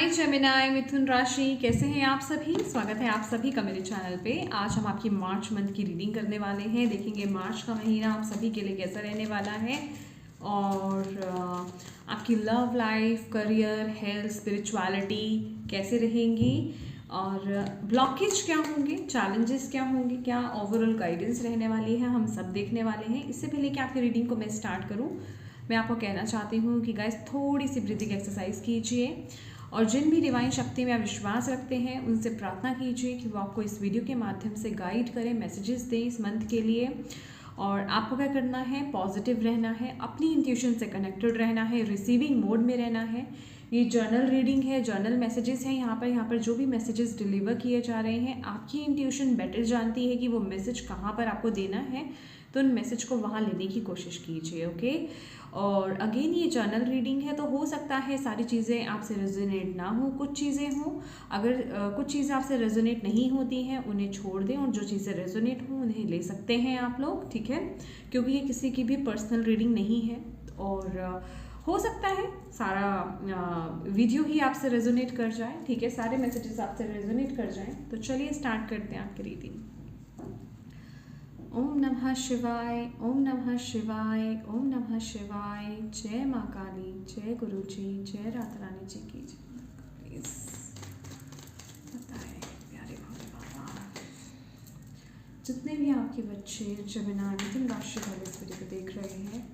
हाय Gemini मिथुन राशि, कैसे हैं आप सभी। स्वागत है आप सभी का मेरे चैनल पे। आज हम आपकी मार्च मंथ की रीडिंग करने वाले हैं। देखेंगे मार्च का महीना आप सभी के लिए कैसा रहने वाला है और आपकी love life, career, health, spirituality कैसे रहेंगी और ब्लॉकेज क्या होंगे, चैलेंजेस क्या होंगे, क्या ओवरऑल गाइडेंस रहने वाली है, हम सब देखने वाले हैं। इससे पहले कि आपकी रीडिंग को मैं स्टार्ट करूं, मैं आपको कहना चाहती हूँ कि गाइस थोड़ी सी ब्रीदिंग एक्सरसाइज कीजिए और जिन भी डिवाइन शक्ति में आप विश्वास रखते हैं उनसे प्रार्थना कीजिए कि वो आपको इस वीडियो के माध्यम से गाइड करें, मैसेजेस दें इस मंथ के लिए। और आपको क्या करना है, पॉजिटिव रहना है, अपनी इंट्यूशन से कनेक्टेड रहना है, रिसीविंग मोड में रहना है। ये जर्नल रीडिंग है, जर्नल मैसेजेस हैं। यहाँ पर जो भी मैसेजेस डिलीवर किए जा रहे हैं, आपकी इंट्यूशन बेटर जानती है कि वो मैसेज कहाँ पर आपको देना है, तो उन मैसेज को वहाँ लेने की कोशिश कीजिए। ओके। और अगेन ये जर्नल रीडिंग है, तो हो सकता है सारी चीज़ें आपसे रेजोनेट ना हो, कुछ चीज़ें हों। अगर कुछ चीज़ें आपसे रेजोनेट नहीं होती हैं उन्हें छोड़ दें और जो चीज़ें रेजोनेट हों उन्हें ले सकते हैं आप लोग, ठीक है। क्योंकि ये किसी की भी पर्सनल रीडिंग नहीं है और हो सकता है सारा वीडियो ही आपसे रेजोनेट कर जाए, ठीक है, सारे मैसेजेस आपसे रेजोनेट कर जाएं। तो चलिए स्टार्ट करते हैं आपकी रीडिंग। ओम नमः शिवाय, ओम नमः शिवाय, ओम नमः शिवाय। जय माँ काली, जय गुरु जी, जय राधा रानी जी की जय। बताए प्यारे भोले बाबा, जितने भी आपके बच्चे जेमिनाई मिथुन राशि वाले इस वीडियो को देख रहे हैं,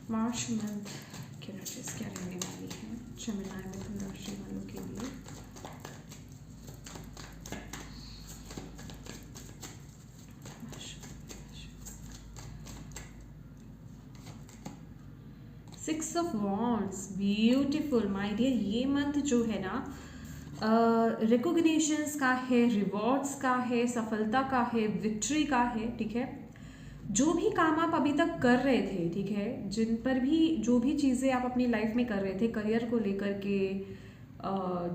मार्च मंथ की एनर्जीज क्या रहने वाली है जेमिनाई मिथुन राशि वालों के लिए। Six of wands, beautiful my dear. ये मंथ जो है ना रिकॉग्निशंस का है, रिवॉर्ड्स का है, सफलता का है, विक्ट्री का है, ठीक है। जो भी काम आप अभी तक कर रहे थे, ठीक है, जिन पर भी जो भी चीज़ें आप अपनी लाइफ में कर रहे थे, करियर को लेकर के,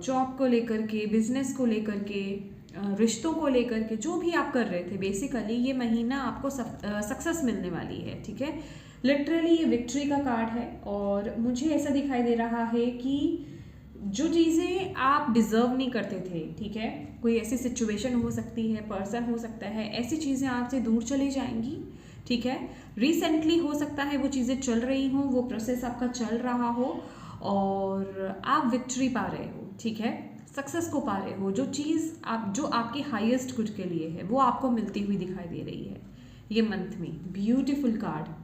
जॉब को लेकर के, बिजनेस को लेकर के, रिश्तों को लेकर के, जो भी आप कर रहे थे, बेसिकली ये महीना आपको सक्सेस मिलने वाली है, ठीक है। लिटरली ये विक्ट्री का कार्ड है और मुझे ऐसा दिखाई दे रहा है कि जो चीज़ें आप डिज़र्व नहीं करते थे, ठीक है, कोई ऐसी सिचुएशन हो सकती है, पर्सन हो सकता है, ऐसी चीज़ें आपसे दूर चली जाएंगी, ठीक है। रिसेंटली हो सकता है वो चीज़ें चल रही हों, वो प्रोसेस आपका चल रहा हो और आप विक्ट्री पा रहे हो, ठीक है, सक्सेस को पा रहे हो। जो चीज़ आप, जो आपके हाईएस्ट गुड के लिए है, वो आपको मिलती हुई दिखाई दे रही है ये मंथ में। Beautiful card.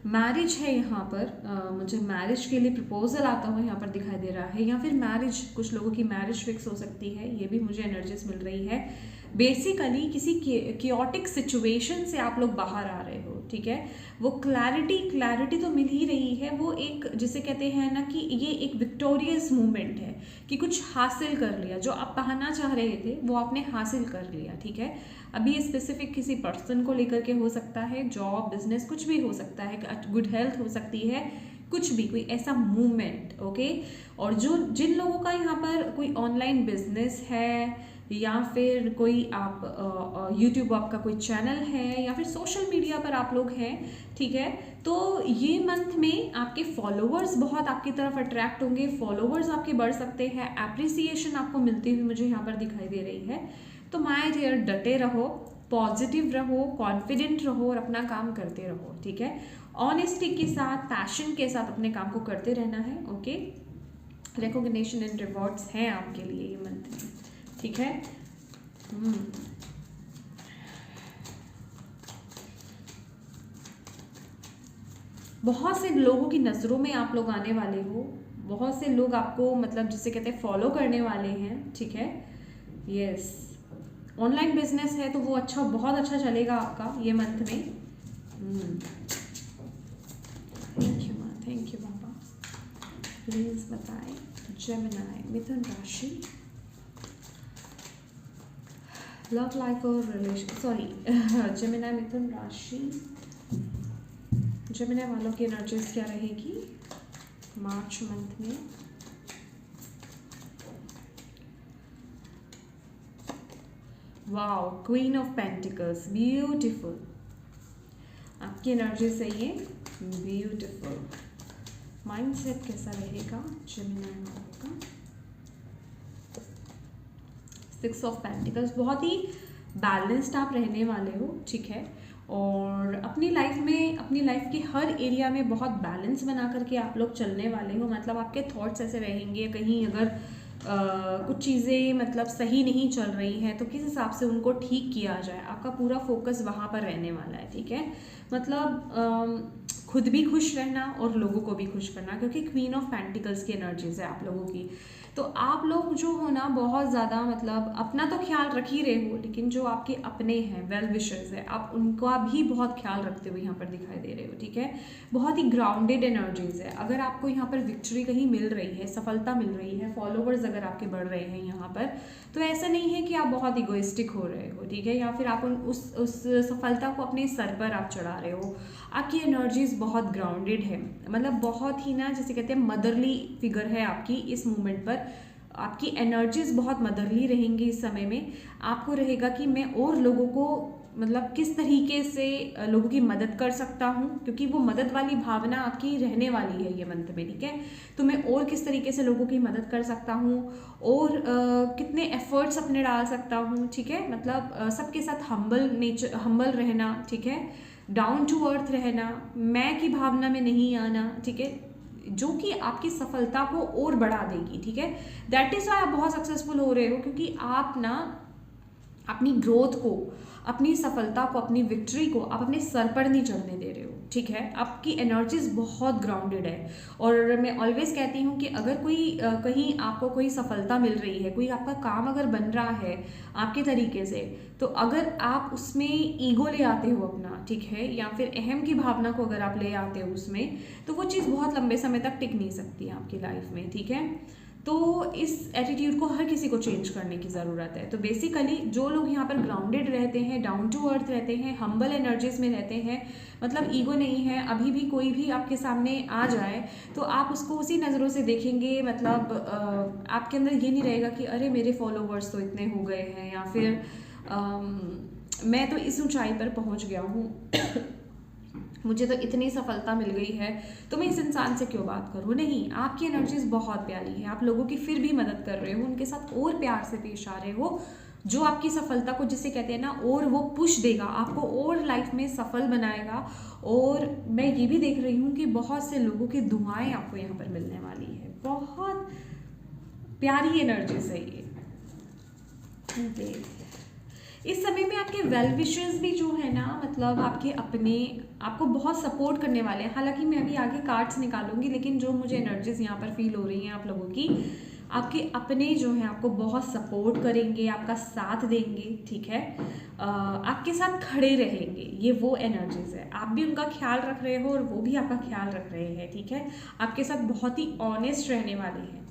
मैरिज है यहाँ पर, मुझे मैरिज के लिए प्रपोजल आता हुआ यहाँ पर दिखाई दे रहा है, या फिर मैरिज, कुछ लोगों की मैरिज फिक्स हो सकती है, ये भी मुझे एनर्जीज मिल रही है। बेसिकली किसी कियोटिक सिचुएशन से आप लोग बाहर आ रहे हो, ठीक है। वो क्लैरिटी तो मिल ही रही है। वो एक, जिसे कहते हैं ना कि ये एक विक्टोरियस मूवमेंट है कि कुछ हासिल कर लिया, जो आप पाना चाह रहे थे वो आपने हासिल कर लिया, ठीक है। अभी ये स्पेसिफिक किसी पर्सन को लेकर के हो सकता है, जॉब, बिजनेस, कुछ भी हो सकता है, गुड हेल्थ हो सकती है, कुछ भी, कोई ऐसा मूवमेंट, ओके। और जो जिन लोगों का यहाँ पर कोई ऑनलाइन बिजनेस है या फिर कोई आप यूट्यूब आपका कोई चैनल है या फिर सोशल मीडिया पर आप लोग हैं, ठीक है, तो ये मंथ में आपके फॉलोअर्स बहुत आपकी तरफ अट्रैक्ट होंगे, फॉलोअर्स आपके बढ़ सकते हैं, एप्रिसिएशन आपको मिलती हुई मुझे यहाँ पर दिखाई दे रही है। तो माय डियर, डटे रहो, पॉजिटिव रहो, कॉन्फिडेंट रहो और अपना काम करते रहो, ठीक है। ऑनेस्टी के साथ, पैशन के साथ अपने काम को करते रहना है, ओके। रिकॉग्निशन एंड रिवॉर्ड्स हैं आपके लिए ये मंथ में, ठीक है। बहुत से लोगों की नज़रों में आप लोग आने वाले हो, बहुत से लोग आपको, मतलब जिसे कहते हैं, फॉलो करने वाले हैं, ठीक है। यस, ऑनलाइन बिजनेस है तो वो अच्छा, बहुत अच्छा चलेगा आपका ये मंथ में। थैंक यू माँ, थैंक यू बाबा। प्लीज बताएं जेमिनाई मिथुन राशि, लव लाइफ और रिलेशन, सॉरी जेमिनाई मिथुन राशि, जेमिनाई वालों की एनर्जीज क्या रहेगी मार्च मंथ में। Wow, queen of pentacles, beautiful. आपकी एनर्जी सही है, ब्यूटीफुल। माइंडसेट कैसा रहेगा जेमिनी वालों का। 6 ऑफ पेंटिकल्स, बहुत ही बैलेंस्ड आप रहने वाले हो, ठीक है। और अपनी लाइफ की हर एरिया में बहुत बैलेंस बना करके आप लोग चलने वाले हो। मतलब आपके थॉट्स ऐसे रहेंगे, कहीं अगर कुछ चीज़ें मतलब सही नहीं चल रही हैं तो किस हिसाब से उनको ठीक किया जाए, आपका पूरा फोकस वहाँ पर रहने वाला है, ठीक है। मतलब खुद भी खुश रहना और लोगों को भी खुश करना, क्योंकि क्वीन ऑफ पेंटिकल्स की एनर्जीज है आप लोगों की। तो आप लोग जो हो ना बहुत ज़्यादा मतलब अपना तो ख्याल रख ही रहे हो, लेकिन जो आपके अपने हैं वेल विशर्स है आप उनका भी बहुत ख्याल रखते हुए यहाँ पर दिखाई दे रहे हो, ठीक है। बहुत ही ग्राउंडेड एनर्जीज है। अगर आपको यहाँ पर विक्ट्री कहीं मिल रही है, सफलता मिल रही है, फॉलोवर्स अगर आपके बढ़ रहे हैं यहाँ पर, तो ऐसा नहीं है कि आप बहुत इगोइस्टिक हो रहे हो, ठीक है, या फिर आप उस सफलता को अपने सर पर आप चढ़ा रहे हो। आपकी एनर्जीज बहुत ग्राउंडेड है, मतलब बहुत ही ना जैसे कहते हैं मदरली फिगर है आपकी इस मोमेंट पर। आपकी एनर्जीज बहुत मदरली रहेंगी इस समय में। आपको रहेगा कि मैं और लोगों को मतलब किस तरीके से लोगों की मदद कर सकता हूँ, क्योंकि वो मदद वाली भावना आपकी रहने वाली है ये मंथ में, ठीक है। तो मैं और किस तरीके से लोगों की मदद कर सकता हूँ और कितने एफर्ट्स अपने डाल सकता हूँ, ठीक है। मतलब सबके साथ हम्बल रहना, ठीक है, डाउन टू अर्थ रहना, मैं की भावना में नहीं आना, ठीक है, जो कि आपकी सफलता को और बढ़ा देगी, ठीक है। दैट इज वाई आप बहुत सक्सेसफुल हो रहे हो, क्योंकि आप ना अपनी ग्रोथ को, अपनी सफलता को, अपनी विक्ट्री को आप अपने सर पर नहीं चढ़ने दे रहे हो, ठीक है। आपकी एनर्जीज बहुत ग्राउंडेड है। और मैं ऑलवेज कहती हूँ कि अगर कोई कहीं आपको कोई सफलता मिल रही है, कोई आपका काम अगर बन रहा है आपके तरीके से, तो अगर आप उसमें ईगो ले आते हो अपना, ठीक है, या फिर अहम की भावना को अगर आप ले आते हो उसमें, तो वो चीज़ बहुत लंबे समय तक टिक नहीं सकती है आपकी लाइफ में, ठीक है। तो इस एटीट्यूड को हर किसी को चेंज करने की ज़रूरत है। तो बेसिकली जो लोग यहाँ पर ग्राउंडेड रहते हैं, डाउन टू अर्थ रहते हैं, हम्बल एनर्जीज में रहते हैं, मतलब ईगो नहीं है, अभी भी कोई भी आपके सामने आ जाए तो आप उसको उसी नज़रों से देखेंगे। मतलब आपके अंदर ये नहीं रहेगा कि अरे मेरे फॉलोवर्स तो इतने हो गए हैं, या फिर मैं तो इस ऊंचाई पर पहुँच गया हूँ मुझे तो इतनी सफलता मिल गई है तो मैं इस इंसान से क्यों बात करूँ। नहीं, आपकी एनर्जीज बहुत प्यारी है, आप लोगों की फिर भी मदद कर रहे हो, उनके साथ और प्यार से पेश आ रहे हो, जो आपकी सफलता को जिसे कहते हैं ना और वो पुश देगा, आपको और लाइफ में सफल बनाएगा। और मैं ये भी देख रही हूँ कि बहुत से लोगों की दुआएं आपको यहाँ पर मिलने वाली है। बहुत प्यारी एनर्जीज है ये। इस समय में आपके वेल विशर्स भी जो है ना, मतलब आपके अपने आपको बहुत सपोर्ट करने वाले हैं। हालांकि मैं अभी आगे कार्ड्स निकालूंगी, लेकिन जो मुझे एनर्जीज यहाँ पर फील हो रही हैं आप लोगों की, आपके अपने जो हैं आपको बहुत सपोर्ट करेंगे, आपका साथ देंगे, ठीक है, आपके साथ खड़े रहेंगे। ये वो एनर्जीज है, आप भी उनका ख्याल रख रहे हो और वो भी आपका ख्याल रख रहे हैं, ठीक है। आपके साथ बहुत ही ऑनेस्ट रहने वाले हैं।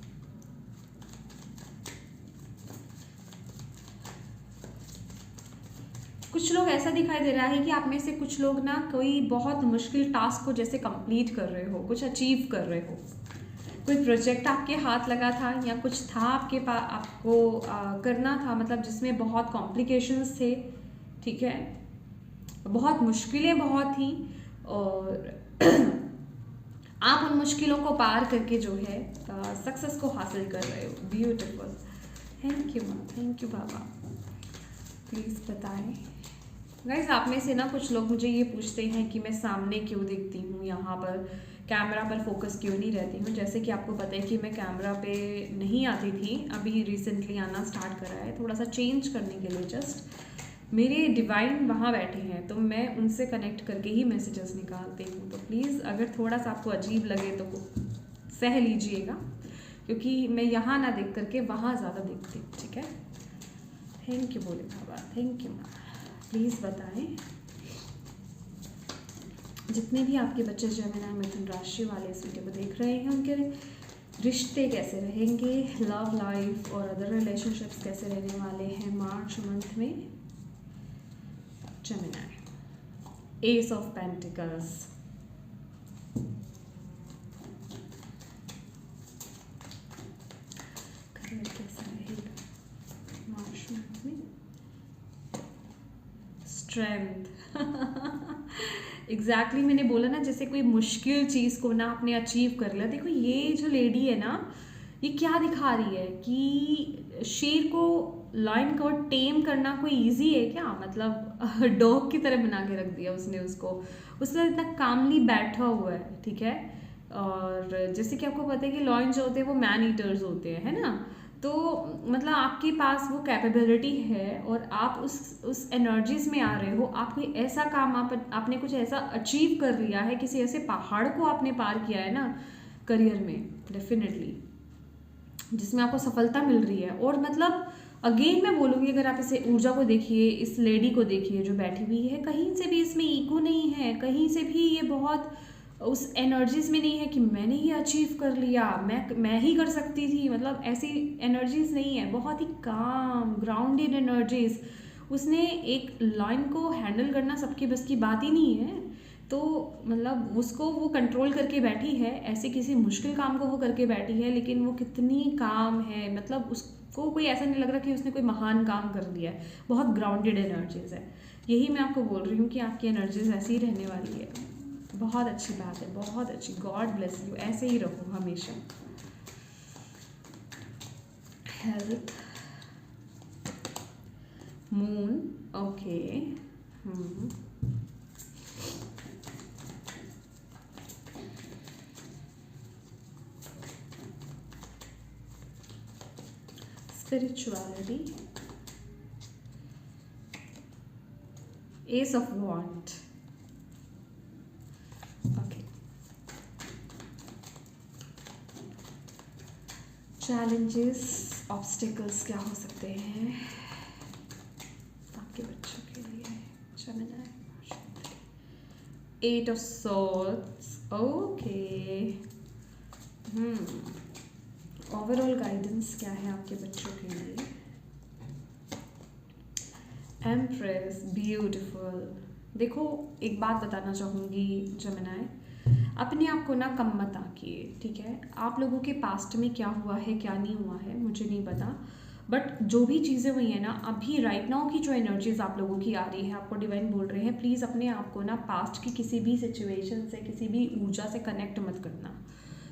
कुछ लोग ऐसा दिखाई दे रहा है कि आप में से कुछ लोग ना कोई बहुत मुश्किल टास्क को जैसे कंप्लीट कर रहे हो, कुछ अचीव कर रहे हो, कोई प्रोजेक्ट आपके हाथ लगा था या कुछ था आपके पास आपको करना था, मतलब जिसमें बहुत कॉम्प्लिकेशंस थे, ठीक है, बहुत मुश्किलें बहुत थी, और आप उन मुश्किलों को पार करके जो है सक्सेस को हासिल कर रहे हो। Beautiful, thank you ma'am, thank you Baba. Please बताएं गाइज, आप में से ना कुछ लोग मुझे ये पूछते हैं कि मैं सामने क्यों दिखती हूँ, यहाँ पर कैमरा पर फोकस क्यों नहीं रहती हूँ। जैसे कि आपको पता है कि मैं कैमरा पे नहीं आती थी, अभी रिसेंटली आना स्टार्ट करा है, थोड़ा सा चेंज करने के लिए। जस्ट मेरे डिवाइन वहाँ बैठे हैं तो मैं उनसे कनेक्ट करके ही मैसेजेस निकालती हूँ। तो प्लीज़ अगर थोड़ा सा आपको अजीब लगे तो सह लीजिएगा, क्योंकि मैं यहाँ ना देख करके वहाँ ज़्यादा दिखती हूँ, ठीक है। थैंक यू बोले बाबा, थैंक यू मैम। प्लीज़ बताएं जितने भी आपके बच्चे जेमिनी मिथुन राशि वाले इस वीडियो को देख रहे हैं, उनके रिश्ते कैसे रहेंगे, लव लाइफ और अदर रिलेशनशिप्स कैसे रहने वाले हैं मार्च मंथ में। जेमिनी, एस ऑफ पेंटिकल्स, कैसा रहेगा मार्च मंथ में। स्ट्रेंथ एग्जैक्टली मैंने बोला ना, जैसे कोई मुश्किल चीज़ को ना आपने अचीव कर लिया। देखो ये जो लेडी है ना, ये क्या दिखा रही है कि शेर को, लायन को टेम करना कोई इजी है क्या? मतलब डॉग की तरह बना के रख दिया उसने उसको। उसका इतना कामली बैठा हुआ है, ठीक है। और जैसे कि आपको पता है कि लॉयन जो होते हैं वो मैन ईटर्स होते हैं, है ना। तो मतलब आपके पास वो कैपेबिलिटी है और आप उस एनर्जीज में आ रहे हो। आप कोई ऐसा काम, आपने कुछ ऐसा अचीव कर लिया है, किसी ऐसे पहाड़ को आपने पार किया है ना करियर में, डेफिनेटली, जिसमें आपको सफलता मिल रही है। और मतलब अगेन मैं बोलूँगी, अगर आप इसे ऊर्जा को देखिए, इस लेडी को देखिए जो बैठी हुई है, कहीं से भी इसमें ईगो नहीं है, कहीं से भी ये बहुत उस एनर्जीज में नहीं है कि मैंने ये अचीव कर लिया, मैं ही कर सकती थी, मतलब ऐसी एनर्जीज नहीं है। बहुत ही काम ग्राउंडेड एनर्जीज। उसने एक लाइन को हैंडल करना सबके बस की बात ही नहीं है। तो मतलब उसको वो कंट्रोल करके बैठी है, ऐसे किसी मुश्किल काम को वो करके बैठी है, लेकिन वो कितनी काम है, मतलब उसको कोई ऐसा नहीं लग रहा कि उसने कोई महान काम कर दिया है। बहुत ग्राउंडेड एनर्जीज है। यही मैं आपको बोल रही हूँ कि आपकी एनर्जीज ऐसी ही रहने वाली है। बहुत अच्छी बात है, बहुत अच्छी। गॉड ब्लेस यू, ऐसे ही रहो हमेशा। Health, moon, okay. Spirituality, ace of wand, okay. Challenges, obstacles क्या हो सकते हैं आपके बच्चों के लिए? Gemini, eight of swords, okay. Overall guidance क्या है आपके बच्चों के लिए? Empress, beautiful. देखो एक बात बताना चाहूँगी जेमिनी, अपने आप को ना कम मत आंकिए, ठीक है। आप लोगों के पास्ट में क्या हुआ है, क्या नहीं हुआ है, मुझे नहीं पता, बट जो भी चीज़ें हुई हैं ना, अभी राइट नाउ की जो एनर्जीज आप लोगों की आ रही है, आपको डिवाइन बोल रहे हैं प्लीज़ अपने आप को ना पास्ट की किसी भी सिचुएशन से, किसी भी ऊर्जा से कनेक्ट मत करना,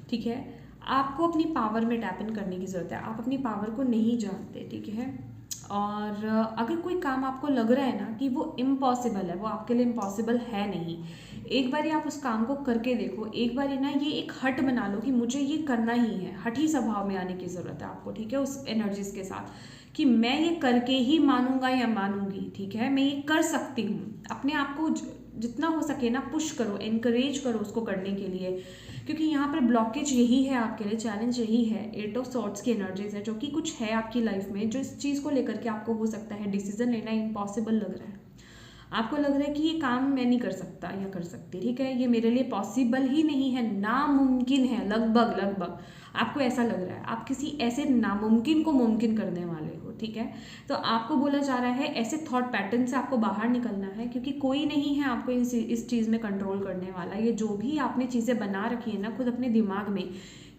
ठीक है। आपको अपनी पावर में टैप इन करने की ज़रूरत है। आप अपनी पावर को नहीं जानते, ठीक है। और अगर कोई काम आपको लग रहा है ना कि वो इम्पॉसिबल है, वो आपके लिए इम्पॉसिबल है नहीं, एक बार आप उस काम को करके देखो। एक बार ना ये एक हट बना लो कि मुझे ये करना ही है। हठी स्वभाव में आने की ज़रूरत है आपको, ठीक है, उस एनर्जीज के साथ, कि मैं ये करके ही मानूंगा या मानूंगी, ठीक है, मैं ये कर सकती हूँ। अपने आप को जितना हो सके ना पुश करो, एनकरेज करो उसको करने के लिए, क्योंकि यहाँ पर ब्लॉकेज यही है आपके लिए, चैलेंज यही है। एट ऑफ सॉर्ड्स की एनर्जीज है, जो कि कुछ है आपकी लाइफ में, जो इस चीज़ को लेकर के आपको हो सकता है डिसीजन लेना इम्पॉसिबल लग रहा है। आपको लग रहा है कि ये काम मैं नहीं कर सकता या कर सकती, ठीक है, ये मेरे लिए पॉसिबल ही नहीं है, नामुमकिन है, लगभग आपको ऐसा लग रहा है। आप किसी ऐसे नामुमकिन को मुमकिन करने वाले हो, ठीक है। तो आपको बोला जा रहा है ऐसे थॉट पैटर्न से आपको बाहर निकलना है, क्योंकि कोई नहीं है आपको इस चीज़ में कंट्रोल करने वाला। ये जो भी आपने चीज़ें बना रखी है ना खुद अपने दिमाग में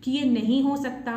कि ये नहीं हो सकता,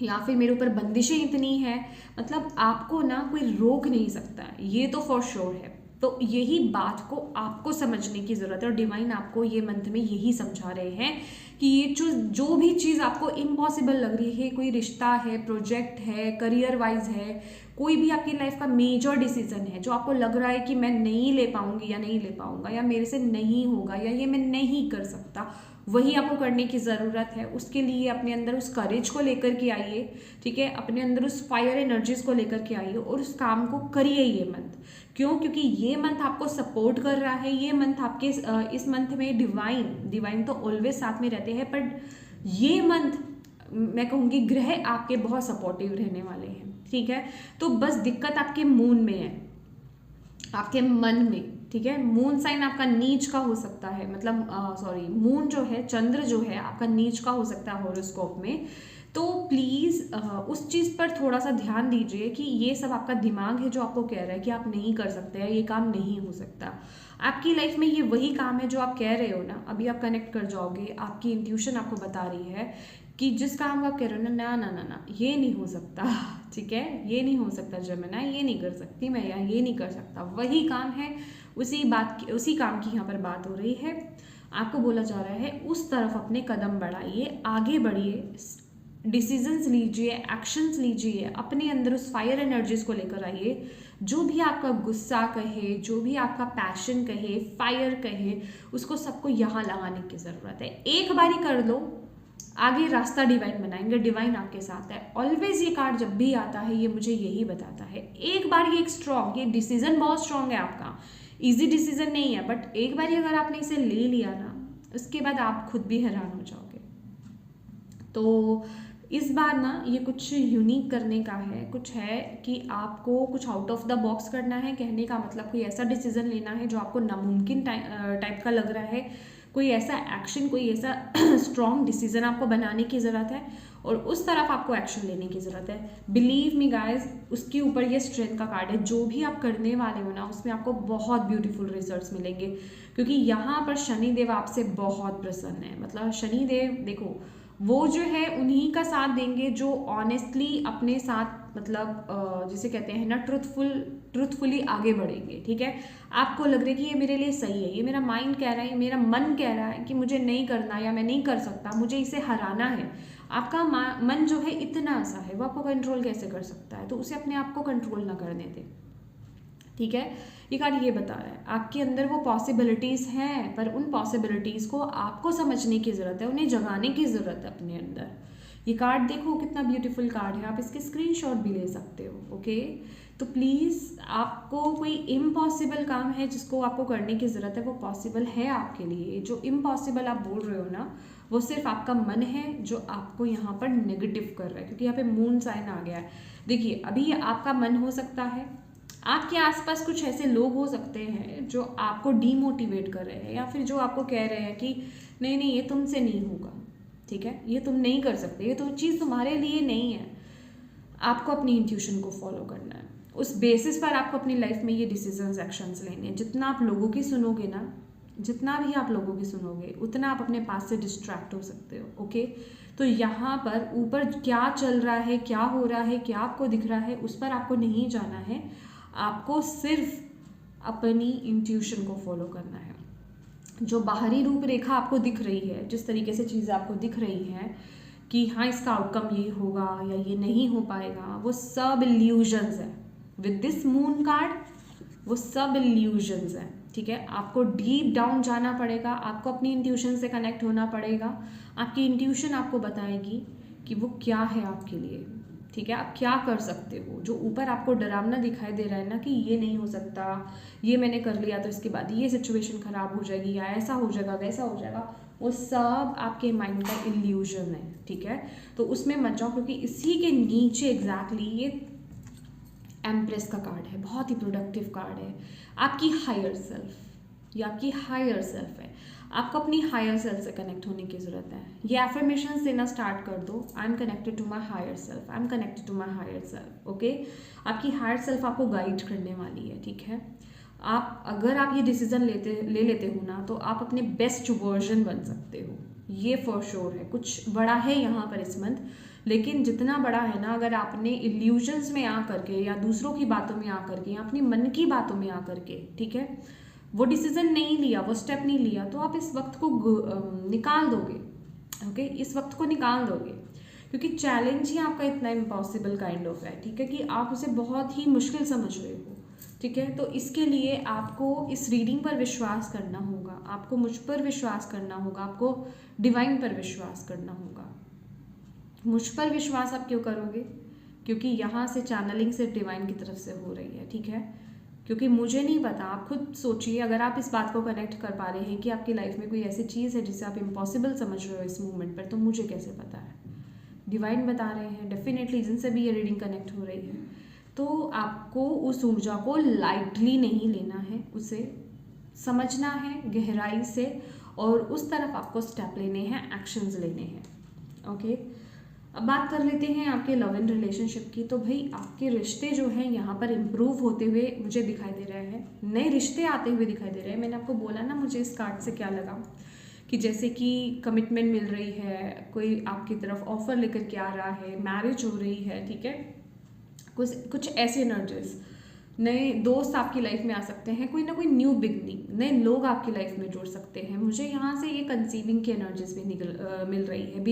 या फिर मेरे ऊपर बंदिशें इतनी हैं, मतलब आपको ना कोई रोक नहीं सकता, ये तो फॉर श्योर है। तो यही बात को आपको समझने की ज़रूरत है, और डिवाइन आपको ये मंथ में यही समझा रहे हैं कि ये जो भी चीज़ आपको इम्पॉसिबल लग रही है, कोई रिश्ता है, प्रोजेक्ट है, करियर वाइज है, कोई भी आपकी लाइफ का मेजर डिसीजन है जो आपको लग रहा है कि मैं नहीं ले पाऊंगी या नहीं ले पाऊंगा, या मेरे से नहीं होगा, या ये मैं नहीं कर सकता, वही आपको करने की ज़रूरत है। उसके लिए अपने अंदर उस करेज को लेकर के आइए, ठीक है, अपने अंदर उस फायर एनर्जीज को लेकर के आइए और उस काम को करिए ये मंथ। क्यों? क्योंकि ये मंथ आपको सपोर्ट कर रहा है। ये मंथ आपके इस मंथ में डिवाइन तो ऑलवेज साथ में रहते हैं, बट ये मंथ मैं कहूँगी ग्रह आपके बहुत सपोर्टिव रहने वाले हैं, ठीक है। तो बस दिक्कत आपके मून में है, आपके मन में, ठीक है। मून साइन आपका नीच का हो सकता है, मतलब सॉरी, मून जो है, चंद्र जो है आपका नीच का हो सकता है हॉरोस्कोप में। तो प्लीज़ उस चीज़ पर थोड़ा सा ध्यान दीजिए कि ये सब आपका दिमाग है जो आपको कह रहा है कि आप नहीं कर सकते हैं, ये काम नहीं हो सकता। आपकी लाइफ में ये वही काम है जो आप कह रहे हो ना, अभी आप कनेक्ट कर जाओगे, आपकी इंट्यूशन आपको बता रही है कि जिस काम को आप कह रहे हो ना ना ना ना, ये नहीं हो सकता, ठीक है, ये नहीं हो सकता जेमिनी, ये नहीं कर सकती मैं, या ये नहीं कर सकता, वही काम है, उसी काम की यहाँ पर बात हो रही है। आपको बोला जा रहा है उस तरफ अपने कदम बढ़ाइए, आगे बढ़िए, डिसीजंस लीजिए, एक्शंस लीजिए, अपने अंदर उस फायर एनर्जीज को लेकर आइए। जो भी आपका गुस्सा कहे, जो भी आपका पैशन कहे, फायर कहे, उसको सबको यहाँ लगाने की ज़रूरत है। एक बारी कर लो, आगे रास्ता डिवाइन बनाएंगे, डिवाइन आपके साथ है। ऑलवेज ये कार्ड जब भी आता है ये मुझे यही बताता है, एक बार ये स्ट्रॉन्ग, ये डिसीजन बहुत स्ट्रॉन्ग है आपका, इजी डिसीजन नहीं है, बट एक बार अगर आपने इसे ले लिया ना, उसके बाद आप खुद भी हैरान हो जाओगे। तो इस बार ना ये कुछ यूनिक करने का है, कुछ है कि आपको कुछ आउट ऑफ द बॉक्स करना है। कहने का मतलब कोई ऐसा डिसीजन लेना है जो आपको नामुमकिन टाइप का लग रहा है, कोई ऐसा एक्शन, कोई ऐसा स्ट्रॉन्ग डिसीजन आपको बनाने की ज़रूरत है और उस तरफ आपको एक्शन लेने की ज़रूरत है। बिलीव मी गाइज, उसके ऊपर ये स्ट्रेंथ का कार्ड है। जो भी आप करने वाले हो ना, उसमें आपको बहुत ब्यूटीफुल रिजल्ट्स मिलेंगे, क्योंकि यहाँ पर शनिदेव आपसे बहुत प्रसन्न है। मतलब शनिदेव देखो, वो जो है उन्हीं का साथ देंगे जो ऑनेस्टली अपने साथ, मतलब जिसे कहते हैं ना, ट्रूथफुली आगे बढ़ेंगे। ठीक है, आपको लग रहा है कि ये मेरे लिए सही है, ये मेरा माइंड कह रहा है, मेरा मन कह रहा है कि मुझे नहीं करना या मैं नहीं कर सकता, मुझे इसे हराना है। आपका मन जो है इतना सा है, वो आपको कंट्रोल कैसे कर सकता है? तो उसे अपने आप को कंट्रोल ना करने दें। ठीक है, ये कार्ड ये बता रहा है आपके अंदर वो पॉसिबिलिटीज़ हैं, पर उन पॉसिबिलिटीज़ को आपको समझने की ज़रूरत है, उन्हें जगाने की ज़रूरत है अपने अंदर। ये कार्ड देखो कितना ब्यूटीफुल कार्ड है, आप इसके स्क्रीनशॉट भी ले सकते हो। ओके, तो प्लीज़, आपको कोई इम्पॉसिबल काम है जिसको आपको करने की ज़रूरत है, वो पॉसिबल है आपके लिए। जो इम्पॉसिबल आप बोल रहे हो ना, वो सिर्फ आपका मन है जो आपको यहाँ पर नेगेटिव कर रहा है, क्योंकि यहाँ पे मून साइन आ गया है। देखिए, अभी आपका मन हो सकता है, आपके आसपास कुछ ऐसे लोग हो सकते हैं जो आपको डीमोटिवेट कर रहे हैं, या फिर जो आपको कह रहे हैं कि नहीं नहीं ये तुमसे नहीं होगा, ठीक है, ये तुम नहीं कर सकते, ये तो चीज़ तुम्हारे लिए नहीं है। आपको अपनी इंट्यूशन को फॉलो करना है, उस बेसिस पर आपको अपनी लाइफ में ये डिसीजंस, एक्शंस लेने हैं। जितना आप लोगों की सुनोगे ना, जितना भी आप लोगों की सुनोगे, उतना आप अपने पास से डिस्ट्रैक्ट हो सकते हो। ओके, तो यहाँ पर ऊपर क्या चल रहा है, क्या हो रहा है, क्या आपको दिख रहा है, उस पर आपको नहीं जाना है। आपको सिर्फ अपनी इंट्यूशन को फॉलो करना है। जो बाहरी रूपरेखा आपको दिख रही है, जिस तरीके से चीज़ें आपको दिख रही हैं कि हाँ इसका आउटकम ये होगा या ये नहीं हो पाएगा, वो सब इल्यूजन्स है। विद दिस मून कार्ड वो सब इल्यूजन्स है। ठीक है, आपको डीप डाउन जाना पड़ेगा, आपको अपनी इंट्यूशन से कनेक्ट होना पड़ेगा। आपकी इंट्यूशन आपको बताएगी कि वो क्या है आपके लिए। ठीक है, आप क्या कर सकते हो। जो ऊपर आपको डरावना दिखाई दे रहा है ना कि ये नहीं हो सकता, ये मैंने कर लिया तो इसके बाद ये सिचुएशन खराब हो जाएगी, या ऐसा हो जाएगा, वैसा हो जाएगा, वो सब आपके माइंड का इल्यूजन है। ठीक है, तो उसमें मत जाओ, क्योंकि इसी के नीचे एग्जैक्टली ये एम्प्रेस का कार्ड है, बहुत ही प्रोडक्टिव कार्ड है। आपकी हायर सेल्फ, ये आपकी हायर सेल्फ है। आपको अपनी हायर सेल्फ से कनेक्ट होने की ज़रूरत है। ये एफर्मेशंस देना स्टार्ट कर दो, I am connected to my higher self, I am connected to my higher self. Okay, आपकी हायर सेल्फ आपको गाइड करने वाली है। ठीक है, आप अगर आप ये डिसीजन ले लेते हो ना, तो आप अपने बेस्ट वर्जन बन सकते हो, ये फॉर श्योर है। कुछ बड़ा है यहाँ पर इस मंथ, लेकिन जितना बड़ा है ना, अगर आपने इल्यूजन्स में आ करके या दूसरों की बातों में आ करके या अपनी मन की बातों में आ करके, ठीक है, वो डिसीजन नहीं लिया, वो स्टेप नहीं लिया, तो आप इस वक्त को निकाल दोगे। ओके, इस वक्त को निकाल दोगे, क्योंकि चैलेंज ही आपका इतना इम्पॉसिबल काइंड ऑफ है। ठीक है, कि आप उसे बहुत ही मुश्किल समझ रहे हो। ठीक है, तो इसके लिए आपको इस रीडिंग पर विश्वास करना होगा, आपको मुझ पर विश्वास करना होगा, आपको डिवाइन पर विश्वास करना होगा। मुझ पर विश्वास आप क्यों करोगे? क्योंकि यहाँ से चैनलिंग से डिवाइन की तरफ से हो रही है। ठीक है, क्योंकि मुझे नहीं पता, आप खुद सोचिए, अगर आप इस बात को कनेक्ट कर पा रहे हैं कि आपकी लाइफ में कोई ऐसी चीज़ है जिसे आप इम्पॉसिबल समझ रहे हो इस मूवमेंट पर, तो मुझे कैसे पता है? डिवाइन बता रहे हैं डेफिनेटली, जिनसे भी ये रीडिंग कनेक्ट हो रही है। तो आपको उस ऊर्जा को लाइटली नहीं लेना है, उसे समझना है गहराई से, और उस तरफ आपको स्टेप लेने हैं, एक्शंस लेने हैं। ओके, अब बात कर लेते हैं आपके लव एंड रिलेशनशिप की। तो भाई आपके रिश्ते जो हैं यहाँ पर इम्प्रूव होते हुए मुझे दिखाई दे रहे हैं, नए रिश्ते आते हुए दिखाई दे रहे हैं। मैंने आपको बोला ना मुझे इस कार्ड से क्या लगा, कि जैसे कि कमिटमेंट मिल रही है, कोई आपकी तरफ ऑफर लेकर के आ रहा है, मैरिज हो रही है। ठीक है, कुछ ऐसी एनर्जीज, नए दोस्त आपकी लाइफ में आ सकते हैं, कोई ना कोई न्यू बिगनिंग, नए लोग आपकी लाइफ में जुड़ सकते हैं। मुझे यहाँ से ये कंसीविंग की एनर्जीज भी मिल रही है।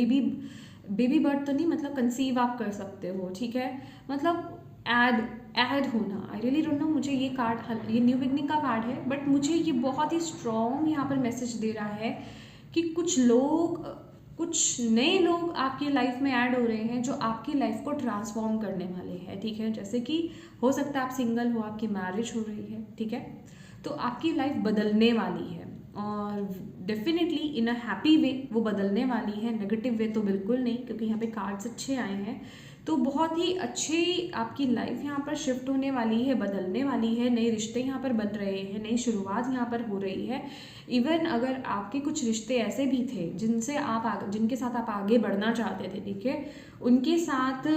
बेबी बर्थ तो नहीं, मतलब कंसीव आप कर सकते हो, ठीक है, मतलब ऐड होना। आई रियली डोंट नो, मुझे ये कार्ड, ये न्यू बिगनिंग का कार्ड है, बट मुझे ये बहुत ही स्ट्रॉन्ग यहाँ पर मैसेज दे रहा है कि कुछ नए लोग आपकी लाइफ में ऐड हो रहे हैं जो आपकी लाइफ को ट्रांसफॉर्म करने वाले हैं, ठीक है। जैसे कि हो सकता है आप सिंगल हो, आपकी मैरिज हो रही है, ठीक है, तो आपकी लाइफ बदलने वाली है और डेफिनेटली इन अ हैप्पी वे वो बदलने वाली है। नेगेटिव वे तो बिल्कुल नहीं, क्योंकि यहाँ पे कार्ड्स अच्छे आए हैं। तो बहुत ही अच्छी आपकी लाइफ यहाँ पर शिफ्ट होने वाली है, बदलने वाली है। नए रिश्ते यहाँ पर बन रहे हैं, नई शुरुआत यहाँ पर हो रही है। इवन अगर आपके कुछ रिश्ते ऐसे भी थे जिनके साथ आप आगे बढ़ना चाहते थे, ठीक है, उनके साथ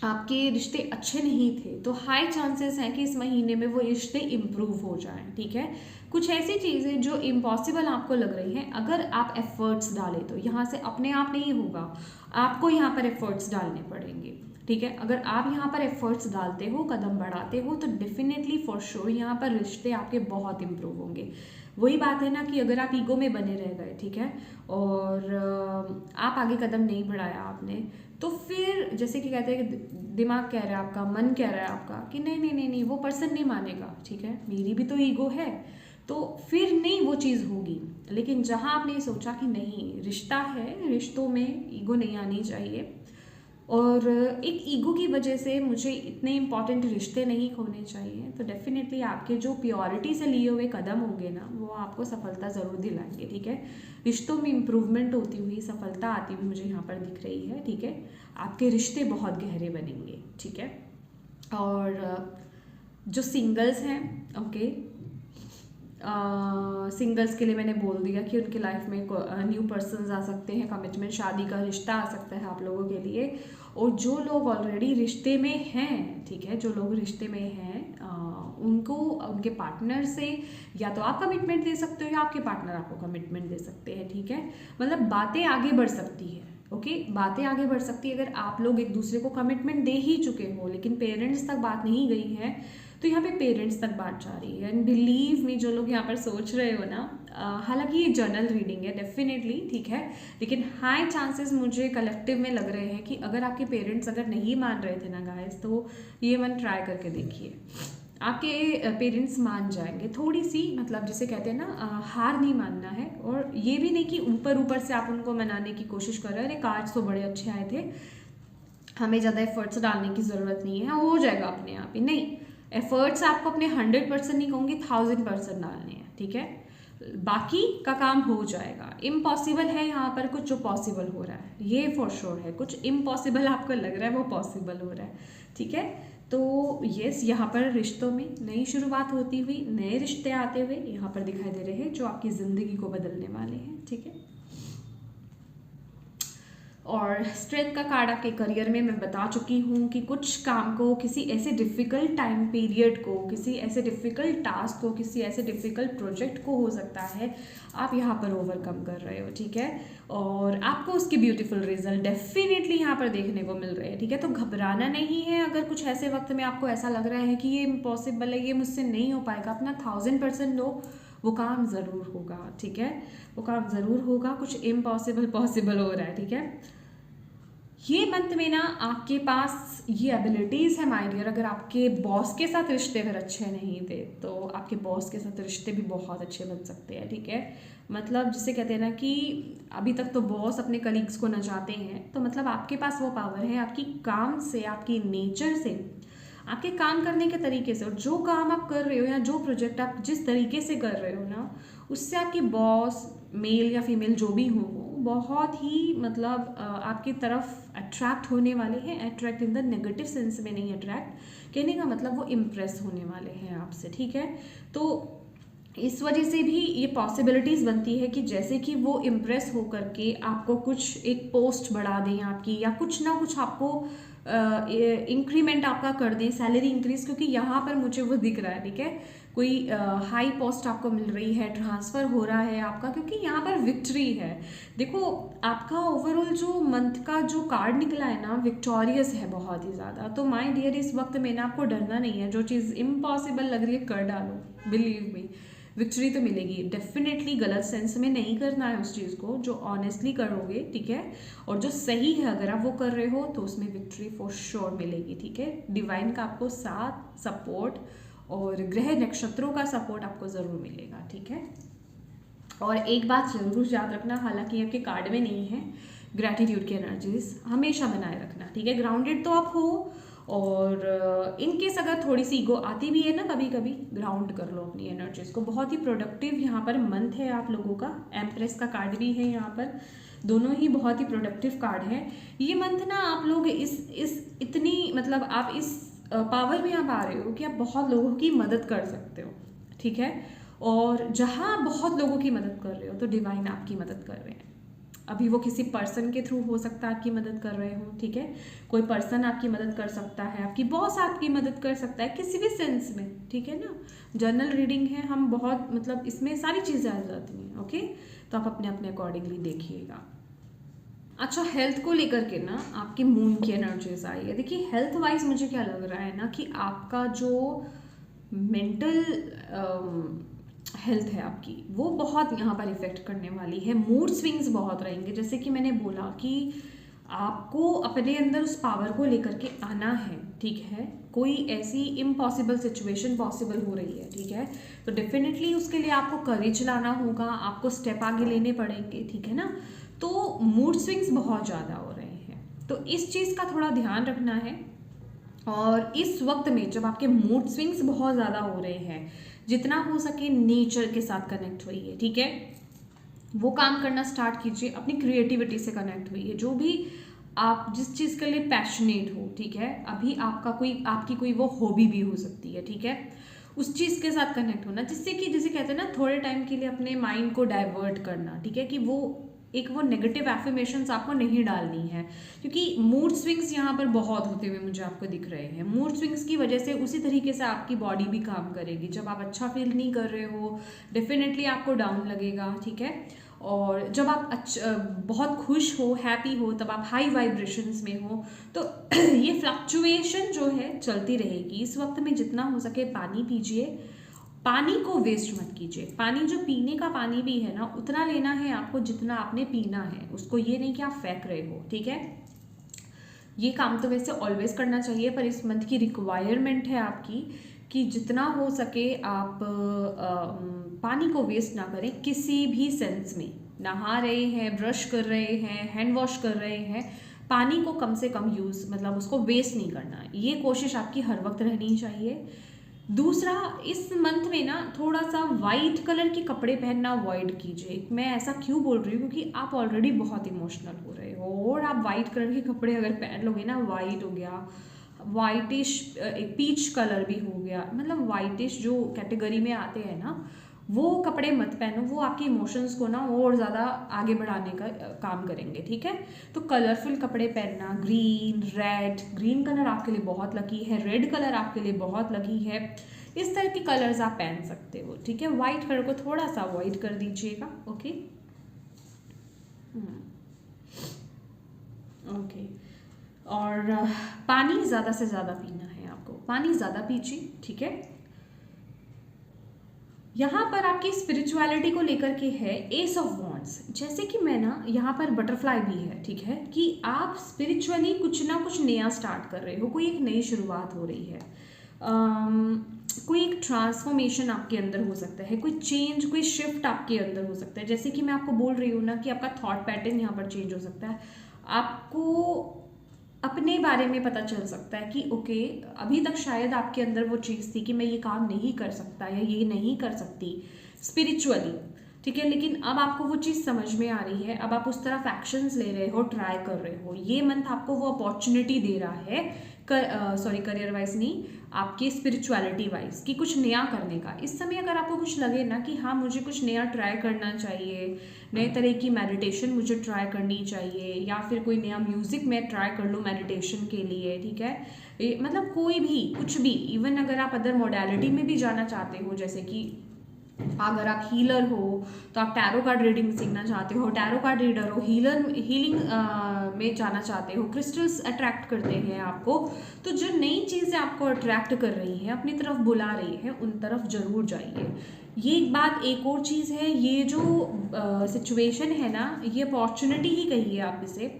आपके रिश्ते अच्छे नहीं थे, तो हाई चांसेस हैं कि इस महीने में वो रिश्ते इम्प्रूव हो जाएं, ठीक है। कुछ ऐसी चीज़ें जो इम्पॉसिबल आपको लग रही हैं, अगर आप एफर्ट्स डालें तो यहाँ से अपने आप नहीं होगा, आपको यहाँ पर एफर्ट्स डालने पड़ेंगे, ठीक है। अगर आप यहाँ पर एफर्ट्स डालते हो, कदम बढ़ाते हो, तो डेफिनेटली फॉर श्योर यहाँ पर रिश्ते आपके बहुत इम्प्रूव होंगे। वही बात है ना कि अगर आप ईगो में बने रह गए, ठीक है, और आप आगे कदम नहीं बढ़ाया आपने, तो फिर जैसे कि कहते हैं कि दिमाग कह रहा है आपका, मन कह रहा है आपका कि नहीं नहीं नहीं नहीं वो पर्सन नहीं मानेगा, ठीक है, मेरी भी तो ईगो है, तो फिर नहीं वो चीज़ होगी। लेकिन जहाँ आपने सोचा कि नहीं, रिश्ता है, रिश्तों में ईगो नहीं आनी चाहिए, और एक ईगो की वजह से मुझे इतने इम्पॉर्टेंट रिश्ते नहीं खोने चाहिए, तो डेफिनेटली आपके जो प्योरिटी से लिए हुए कदम होंगे ना, वो आपको सफलता ज़रूर दिलाएंगे, ठीक है। रिश्तों में इम्प्रूवमेंट होती हुई, सफलता आती हुई मुझे यहाँ पर दिख रही है, ठीक है। आपके रिश्ते बहुत गहरे बनेंगे, ठीक है। और जो सिंगल्स हैं, ओके, सिंगल्स के लिए मैंने बोल दिया कि उनकी लाइफ में न्यू पर्सन्स आ सकते हैं, कमिटमेंट, शादी का रिश्ता आ सकता है आप लोगों के लिए। और जो लोग ऑलरेडी रिश्ते में हैं, ठीक है, जो लोग रिश्ते में हैं, उनको उनके पार्टनर से या तो आप कमिटमेंट दे सकते हो या आपके पार्टनर आपको कमिटमेंट दे सकते हैं, ठीक है। मतलब बातें आगे बढ़ सकती है, ओके, बातें आगे बढ़ सकती है। अगर आप लोग एक दूसरे को कमिटमेंट दे ही चुके हो लेकिन पेरेंट्स तक बात नहीं गई है, तो यहाँ पे पेरेंट्स तक बात जा रही है। एंड बिलीव मी, जो लोग यहाँ पर सोच रहे हो ना, हालांकि ये जर्नल रीडिंग है डेफिनेटली, ठीक है, लेकिन हाई चांसेस मुझे कलेक्टिव में लग रहे हैं कि अगर आपके पेरेंट्स अगर नहीं मान रहे थे ना गाइस, तो ये मन ट्राई करके देखिए, आपके पेरेंट्स मान जाएंगे। थोड़ी सी, मतलब जिसे कहते हैं ना, हार नहीं मानना है, और ये भी नहीं कि ऊपर ऊपर से आप उनको मनाने की कोशिश कर रहे हैं। अरे कार्ड्स तो बड़े अच्छे आए थे, हमें ज़्यादा एफर्ट्स डालने की ज़रूरत नहीं है, हो जाएगा अपने आप ही। नहीं, एफर्ट्स आपको अपने 100% नहीं कहूँगी, 1000% डालने हैं, ठीक है, बाकी का काम हो जाएगा। इम्पॉसिबल है यहाँ पर कुछ जो पॉसिबल हो रहा है, ये फॉर श्योर है। कुछ इम्पॉसिबल आपको लग रहा है वो पॉसिबल हो रहा है, ठीक है। तो यस, यहाँ पर रिश्तों में नई शुरुआत होती हुई, नए रिश्ते आते हुए यहाँ पर दिखाई दे रहे हैं जो आपकी ज़िंदगी को बदलने वाले हैं, ठीक है। और स्ट्रेंथ का कार्ड आपके करियर में मैं बता चुकी हूँ कि कुछ काम को, किसी ऐसे डिफ़िकल्ट टाइम पीरियड को, किसी ऐसे डिफ़िकल्ट टास्क को, किसी ऐसे डिफ़िकल्ट प्रोजेक्ट को हो सकता है आप यहाँ पर ओवरकम कर रहे हो, ठीक है, और आपको उसके ब्यूटीफुल रिजल्ट डेफिनेटली यहाँ पर देखने को मिल रहे हैं, ठीक है। तो घबराना नहीं है। अगर कुछ ऐसे वक्त में आपको ऐसा लग रहा है कि ये इम्पॉसिबल है, ये मुझसे नहीं हो पाएगा, अपना 1000% दो, वो काम ज़रूर होगा, ठीक है, वो काम ज़रूर होगा। कुछ इम्पॉसिबल पॉसिबल हो रहा है, ठीक है। ये मंथ में ना आपके पास ये एबिलिटीज़ है माय डियर। अगर आपके बॉस के साथ रिश्ते अगर अच्छे नहीं थे, तो आपके बॉस के साथ रिश्ते भी बहुत अच्छे बन सकते हैं, ठीक है। मतलब जिसे कहते हैं ना कि अभी तक तो बॉस अपने कलीग्स को न चाहते हैं, तो मतलब आपके पास वो पावर है, आपकी काम से, आपकी नेचर से, आपके काम करने के तरीके से, और जो काम आप कर रहे हो या जो प्रोजेक्ट आप जिस तरीके से कर रहे हो ना, उससे आपके बॉस, मेल या फीमेल जो भी हो, बहुत ही मतलब आपकी तरफ अट्रैक्ट होने वाले हैं। Attract in the negative sense में नहीं, अट्रैक्ट कहने का मतलब वो इम्प्रेस होने वाले हैं आपसे, ठीक है। तो इस वजह से भी ये पॉसिबिलिटीज़ बनती है कि जैसे कि वो इम्प्रेस हो करके आपको कुछ एक पोस्ट बढ़ा दें आपकी, या कुछ ना कुछ आपको इंक्रीमेंट आपका कर दें, सैलरी इंक्रीज, क्योंकि यहाँ पर मुझे वो दिख रहा है, ठीक है। कोई हाई पोस्ट आपको मिल रही है, ट्रांसफ़र हो रहा है आपका, क्योंकि यहाँ पर विक्ट्री है। देखो आपका ओवरऑल जो मंथ का जो कार्ड निकला है ना, विक्टोरियस है बहुत ही ज़्यादा। तो माय डियर, इस वक्त में ना आपको डरना नहीं है। जो चीज़ इम्पॉसिबल लग रही है कर डालो, बिलीव मी विक्ट्री तो मिलेगी डेफिनेटली। गलत सेंस में नहीं करना है उस चीज़ को, जो ऑनेस्टली करोगे, ठीक है, और जो सही है अगर आप वो कर रहे हो तो उसमें विक्ट्री फॉर श्योर मिलेगी, ठीक है। डिवाइन का आपको साथ, सपोर्ट और ग्रह नक्षत्रों का सपोर्ट आपको ज़रूर मिलेगा, ठीक है। और एक बात ज़रूर याद रखना, हालांकि आपके कार्ड में नहीं है, ग्रैटिट्यूड की एनर्जीज हमेशा बनाए रखना, ठीक है। ग्राउंडेड तो आप हो, और इनकेस अगर थोड़ी सी ईगो आती भी है ना कभी कभी, ग्राउंड कर लो अपनी एनर्जीज को। बहुत ही प्रोडक्टिव यहाँ पर मंथ है आप लोगों का। एम्प्रेस का कार्ड भी है यहाँ पर, दोनों ही बहुत ही प्रोडक्टिव कार्ड है ये मंथ ना। आप लोग इस इतनी मतलब आप इस पावर में आप आ रहे हो कि आप बहुत लोगों की मदद कर सकते हो, ठीक है। और जहाँ बहुत लोगों की मदद कर रहे हो तो डिवाइन आपकी मदद कर रहे हैं। अभी वो किसी पर्सन के थ्रू हो सकता है आपकी मदद कर रहे हो, ठीक है। कोई पर्सन आपकी मदद कर सकता है, आपकी बॉस आपकी मदद कर सकता है, किसी भी सेंस में, ठीक है ना। जनरल रीडिंग है, हम बहुत मतलब इसमें सारी चीज़ें आ जाती हैं, ओके। तो आप अपने अपने अकॉर्डिंगली देखिएगा। अच्छा, हेल्थ को लेकर के ना आपकी मून की एनर्जीज आई है। देखिए हेल्थ वाइज मुझे क्या लग रहा है ना कि आपका जो मेंटल हेल्थ है आपकी, वो बहुत यहाँ पर इफेक्ट करने वाली है। मूड स्विंग्स बहुत रहेंगे, जैसे कि मैंने बोला कि आपको अपने अंदर उस पावर को लेकर के आना है, ठीक है। कोई ऐसी इम्पॉसिबल सिचुएशन पॉसिबल हो रही है, ठीक है, तो डेफिनेटली उसके लिए आपको करेज लाना होगा, आपको स्टेप आगे लेने पड़ेंगे, ठीक है ना। तो मूड स्विंग्स बहुत ज़्यादा हो रहे हैं, तो इस चीज़ का थोड़ा ध्यान रखना है। और इस वक्त में जब आपके मूड स्विंग्स बहुत ज़्यादा हो रहे हैं, जितना हो सके नेचर के साथ कनेक्ट होइए, ठीक है। वो काम करना स्टार्ट कीजिए, अपनी क्रिएटिविटी से कनेक्ट होइए। जो भी आप जिस चीज़ के लिए पैशनेट हो, ठीक है, अभी आपकी कोई वो हॉबी भी हो सकती है, ठीक है, उस चीज़ के साथ कनेक्ट होना, जिससे कि जिसे कहते हैं ना थोड़े टाइम के लिए अपने माइंड को डाइवर्ट करना, ठीक है, कि वो नेगेटिव एफर्मेशंस आपको नहीं डालनी है। क्योंकि मूड स्विंग्स यहाँ पर बहुत होते हुए मुझे आपको दिख रहे हैं। मूड स्विंग्स की वजह से उसी तरीके से आपकी बॉडी भी काम करेगी। जब आप अच्छा फील नहीं कर रहे हो डेफिनेटली आपको डाउन लगेगा, ठीक है। और जब आप बहुत खुश हो, हैप्पी हो, तब आप हाई वाइब्रेशंस में हो। तो ये फ्लक्चुएशन जो है चलती रहेगी। इस वक्त में जितना हो सके पानी पीजिए, पानी को वेस्ट मत कीजिए। पानी जो पीने का पानी भी है ना, उतना लेना है आपको जितना आपने पीना है, उसको ये नहीं कि आप फेंक रहे हो, ठीक है। ये काम तो वैसे ऑलवेज करना चाहिए, पर इस मंथ की रिक्वायरमेंट है आपकी कि जितना हो सके आप पानी को वेस्ट ना करें किसी भी सेंस में। नहा रहे हैं, ब्रश कर रहे हैं, हैंड वॉश कर रहे हैं, पानी को कम से कम यूज़ मतलब उसको वेस्ट नहीं करना। ये कोशिश आपकी हर वक्त रहनी चाहिए। दूसरा, इस मंथ में ना थोड़ा सा वाइट कलर के कपड़े पहनना अवॉइड कीजिए। मैं ऐसा क्यों बोल रही हूँ, क्योंकि आप ऑलरेडी बहुत इमोशनल हो रहे हो, और आप वाइट कलर के कपड़े अगर पहन लोगे ना, वाइट हो गया, वाइटिश एक पीच कलर भी हो गया, मतलब वाइटिश जो कैटेगरी में आते हैं ना, वो कपड़े मत पहनो। वो आपके इमोशंस को ना और ज़्यादा आगे बढ़ाने का काम करेंगे, ठीक है। तो कलरफुल कपड़े पहनना, ग्रीन, रेड, ग्रीन कलर आपके लिए बहुत लकी है, रेड कलर आपके लिए बहुत लकी है। इस तरह के कलर्स आप पहन सकते हो, ठीक है। वाइट कलर को थोड़ा सा अवॉइड कर दीजिएगा, ओके ओके। और पानी ज़्यादा से ज़्यादा पीना है आपको, पानी ज़्यादा पीजिए, ठीक है। यहाँ पर आपकी स्पिरिचुअलिटी को लेकर के है एस ऑफ वॉन्ड्स। जैसे कि मैं ना यहाँ पर बटरफ्लाई भी है, ठीक है, कि आप स्पिरिचुअली कुछ ना कुछ नया स्टार्ट कर रहे हो, कोई एक नई शुरुआत हो रही है, कोई एक ट्रांसफॉर्मेशन आपके अंदर हो सकता है, कोई चेंज, कोई शिफ्ट आपके अंदर हो सकता है। जैसे कि मैं आपको बोल रही हूँ ना कि आपका थॉट पैटर्न यहाँ पर चेंज हो सकता है। आपको अपने बारे में पता चल सकता है कि ओके, अभी तक शायद आपके अंदर वो चीज़ थी कि मैं ये काम नहीं कर सकता या ये नहीं कर सकती स्पिरिचुअली, ठीक है। लेकिन अब आपको वो चीज़ समझ में आ रही है, अब आप उस तरफ एक्शंस ले रहे हो, ट्राई कर रहे हो। ये मंथ आपको वो अपॉर्चुनिटी दे रहा है करियर वाइज नहीं, आपकी स्पिरिचुअलिटी वाइज, कि कुछ नया करने का। इस समय अगर आपको कुछ लगे ना कि हाँ मुझे कुछ नया ट्राई करना चाहिए, नए तरह की मेडिटेशन मुझे ट्राई करनी चाहिए, या फिर कोई नया म्यूज़िक मैं ट्राई कर लूँ मेडिटेशन के लिए, ठीक है। मतलब कोई भी कुछ भी, इवन अगर आप अदर मोडालिटी में भी जाना चाहते हो, जैसे कि अगर आप हीलर हो तो आप टैरो कार्ड रीडिंग सीखना चाहते हो, टैरो कार्ड रीडर हो, हीलिंग में जाना चाहते हो, क्रिस्टल्स अट्रैक्ट करते हैं आपको, तो जो नई चीज़ें आपको अट्रैक्ट कर रही हैं, अपनी तरफ बुला रही है, उन तरफ जरूर जाइए। ये एक बात, एक और चीज़ है, ये जो सिचुएशन है ना, ये अपॉर्चुनिटी ही कहिए आप इसे,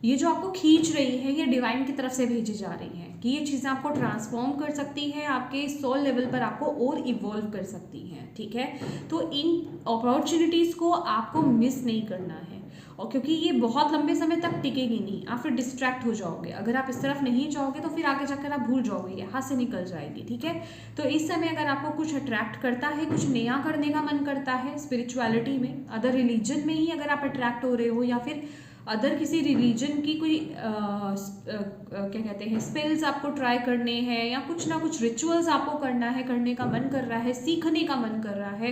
ये जो आपको खींच रही है, ये डिवाइन की तरफ से भेजी जा रही है कि ये चीज़ें आपको ट्रांसफॉर्म कर सकती है, आपके सोल लेवल पर आपको और इवॉल्व कर सकती हैं, ठीक है। तो इन अपॉर्चुनिटीज़ को आपको मिस नहीं करना है, और क्योंकि ये बहुत लंबे समय तक टिकेगी नहीं, आप फिर डिस्ट्रैक्ट हो जाओगे। अगर आप इस तरफ नहीं जाओगे तो फिर आगे जाकर आप भूल जाओगे, ये हाथ से निकल जाएगी, ठीक है। तो इस समय अगर आपको कुछ अट्रैक्ट करता है, कुछ नया करने का मन करता है स्पिरिचुअलिटी में, अदर रिलीजन में ही अगर आप अट्रैक्ट हो रहे हो, या फिर अदर किसी रिलीजन की कोई क्या कहते हैं स्पेल्स आपको ट्राई करने हैं, या कुछ ना कुछ रिचुअल्स आपको करना है, करने का मन कर रहा है, सीखने का मन कर रहा है,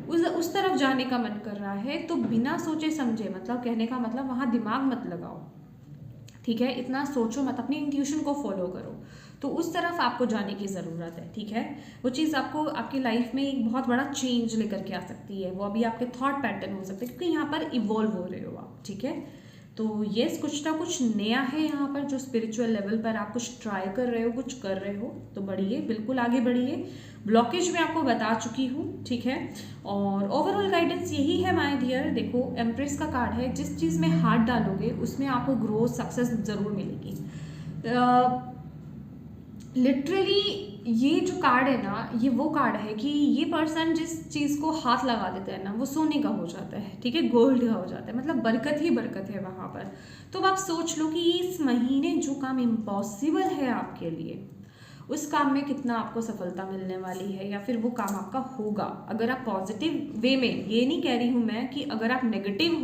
उस तरफ जाने का मन कर रहा है, तो बिना सोचे समझे, मतलब कहने का मतलब वहाँ दिमाग मत लगाओ, ठीक है। इतना सोचो मत, अपनी इंट्यूशन को फॉलो करो, तो उस तरफ आपको जाने की ज़रूरत है, ठीक है। वो चीज़ आपको आपकी लाइफ में एक बहुत बड़ा चेंज लेकर के आ सकती है, वो अभी आपके थॉट पैटर्न हो सकते हैं, क्योंकि यहाँ पर इवॉल्व हो रहे हो आप, ठीक है। तो यस, कुछ ना कुछ नया है यहाँ पर, जो स्पिरिचुअल लेवल पर आप कुछ ट्राई कर रहे हो, कुछ कर रहे हो, तो बढ़िए, बिल्कुल आगे बढ़िए। ब्लॉकेज मैं आपको बता चुकी हूँ, ठीक है। और ओवरऑल गाइडेंस यही है माय डियर। देखो, एम्प्रेस का कार्ड है, जिस चीज़ में हाथ डालोगे उसमें आपको ग्रोथ, सक्सेस ज़रूर मिलेगी। लिटरली ये जो कार्ड है ना, ये वो कार्ड है कि ये पर्सन जिस चीज़ को हाथ लगा देता है ना, वो सोने का हो जाता है, ठीक है, गोल्ड का हो जाता है, मतलब बरकत ही बरकत है वहाँ पर। तो आप सोच लो कि इस महीने जो काम इम्पॉसिबल है आपके लिए, उस काम में कितना आपको सफलता मिलने वाली है, या फिर वो काम आपका होगा। अगर आप पॉजिटिव वे में, ये नहीं कह रही हूँ मैं कि अगर आप नेगेटिव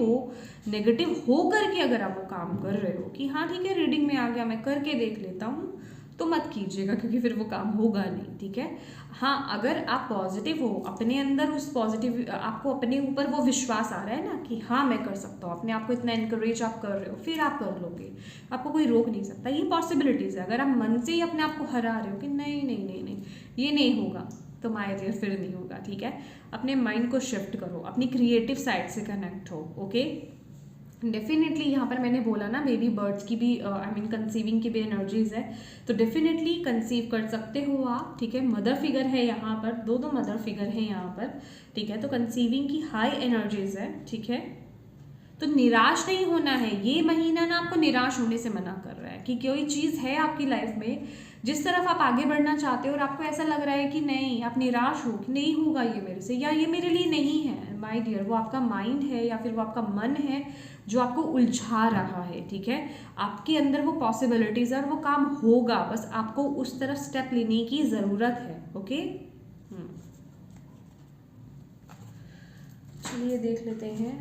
हो करके अगर आप वो काम कर रहे हो कि हाँ ठीक है रीडिंग में आ गया, मैं करके देख लेता हूँ, तो मत कीजिएगा, क्योंकि फिर वो काम होगा नहीं, ठीक है। हाँ, अगर आप पॉजिटिव हो, अपने अंदर उस पॉजिटिव, आपको अपने ऊपर वो विश्वास आ रहा है ना कि हाँ मैं कर सकता हूँ, अपने आप को इतना इनकरेज आप कर रहे हो, फिर आप कर लोगे, आपको कोई रोक नहीं सकता। ये पॉसिबिलिटीज़ है। अगर आप मन से ही अपने आप को हरा रहे हो कि नहीं नहीं नहीं नहीं ये नहीं होगा, तो माय डियर फिर नहीं होगा, ठीक है। अपने माइंड को शिफ्ट करो, अपनी क्रिएटिव साइड से कनेक्ट हो, ओके। डेफिनेटली यहाँ पर मैंने बोला ना, बेबी बर्ड्स की भी आई मीन कंसीविंग की भी एनर्जीज है, तो डेफिनेटली कंसीव कर सकते हो आप, ठीक है। मदर फिगर है यहाँ पर, दो मदर फिगर है यहाँ पर, ठीक है। तो कंसीविंग की हाई एनर्जीज है, ठीक है। तो निराश नहीं होना है, ये महीना ना आपको निराश होने से मना कर रहा है कि कोई चीज़ है आपकी लाइफ में जिस तरफ आप आगे बढ़ना चाहते हो और आपको ऐसा लग रहा है कि नहीं, आप निराश हो कि नहीं होगा ये मेरे से, या ये मेरे लिए नहीं है। माय डियर, वो आपका माइंड है या फिर वो आपका मन है जो आपको उलझा रहा है, ठीक है। आपके अंदर वो पॉसिबिलिटीज है और वो काम होगा, बस आपको उस तरफ स्टेप लेने की ज़रूरत है, ओके। चलिए देख लेते हैं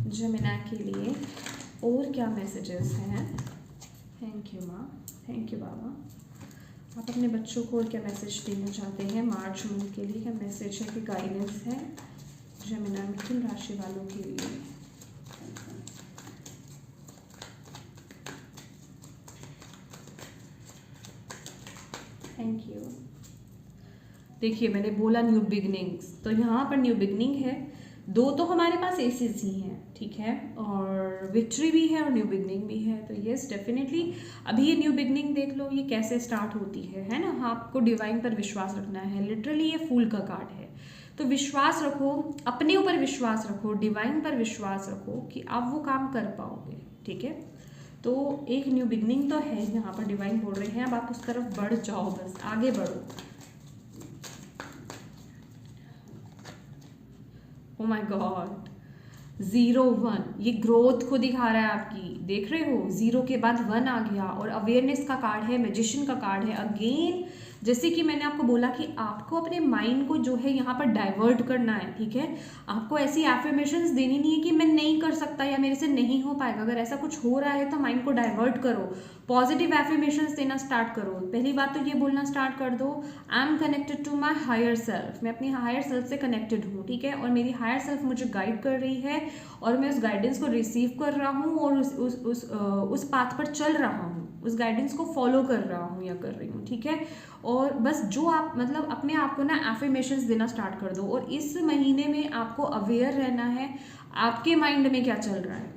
जेमिनी के लिए और क्या मैसेजेस हैं। थैंक यू माँ, थैंक यू बाबा। आप अपने बच्चों को और क्या मैसेज देना चाहते हैं मार्च मंथ के लिए, क्या मैसेज है कि गाइडेंस है जेमिनी मिथुन राशि वालों के लिए। Thank you. देखिए, मैंने बोला न्यू बिगनिंग्स, तो यहाँ पर न्यू बिगनिंग है। दो तो हमारे पास एसेस ही हैं, ठीक है, और विक्ट्री भी है और न्यू बिगनिंग भी है। तो यस, डेफिनेटली अभी ये न्यू बिगनिंग देख लो, ये कैसे स्टार्ट होती है ना। आपको डिवाइन पर विश्वास रखना है। लिटरली ये फूल का कार्ड है, तो विश्वास रखो, अपने ऊपर विश्वास रखो, डिवाइन पर विश्वास रखो कि आप वो काम कर पाओगे, ठीक है। तो एक न्यू बिगनिंग तो है यहाँ पर, डिवाइन बोल रहे हैं, अब आप उस तरफ बढ़ जाओ, बस आगे बढ़ो। ओ माय गॉड, 0-1, ये ग्रोथ को दिखा रहा है आपकी, देख रहे हो, 0 के बाद 1 आ गया, और अवेयरनेस का कार्ड है, मैजिशियन का कार्ड है। अगेन जैसे कि मैंने आपको बोला कि आपको अपने माइंड को जो है यहाँ पर डाइवर्ट करना है, ठीक है। आपको ऐसी एफर्मेशंस देनी नहीं है कि मैं नहीं कर सकता या मेरे से नहीं हो पाएगा। अगर ऐसा कुछ हो रहा है तो माइंड को डाइवर्ट करो, पॉजिटिव एफर्मेशंस देना स्टार्ट करो। पहली बात तो ये बोलना स्टार्ट कर दो, I am connected to my higher self, मैं अपनी हायर सेल्फ से कनेक्टेड हूँ, ठीक है। और मेरी हायर सेल्फ मुझे गाइड कर रही है और मैं उस गाइडेंस को रिसीव कर रहा हूँ और उस पाथ पर चल रहा हूँ, उस गाइडेंस को फॉलो कर रहा हूँ या कर रही हूँ, ठीक है। और बस जो आप मतलब अपने आप को ना एफर्मेशंस देना स्टार्ट कर दो। और इस महीने में आपको अवेयर रहना है आपके माइंड में क्या चल रहा है,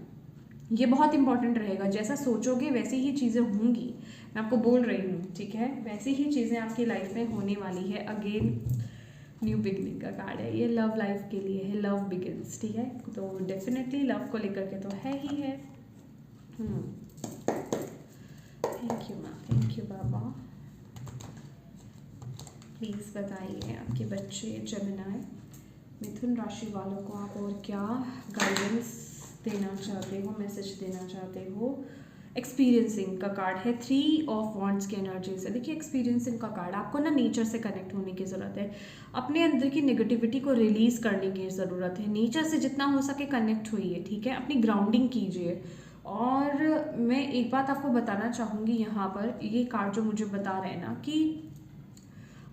ये बहुत इंपॉर्टेंट रहेगा। जैसा सोचोगे वैसी ही चीज़ें होंगी, मैं आपको बोल रही हूँ, ठीक है। वैसी ही चीज़ें आपकी लाइफ में होने वाली है। अगेन न्यू बिगनिंग का कार्ड है, ये लव लाइफ के लिए है, लव बिगिंस, ठीक है। तो डेफिनेटली लव को लेकर के तो है ही है। Thank you ma'am, thank you Baba. Please बताइए आपके बच्चे जेमिनी मिथुन राशि वालों को आप और क्या गाइडेंस देना चाहते हो, मैसेज देना चाहते हो। एक्सपीरियंसिंग का कार्ड है, 3 ऑफ वॉन्ड्स की एनर्जी से। देखिए एक्सपीरियंसिंग का कार्ड, आपको ना नेचर से कनेक्ट होने की ज़रूरत है, अपने अंदर की नेगेटिविटी को रिलीज़ करने की ज़रूरत है। नेचर से जितना हो सके कनेक्ट होइए, ठीक है। अपनी ग्राउंडिंग कीजिए। और मैं एक बात आपको बताना चाहूँगी यहाँ पर, ये कार्ड जो मुझे बता रहे हैं ना कि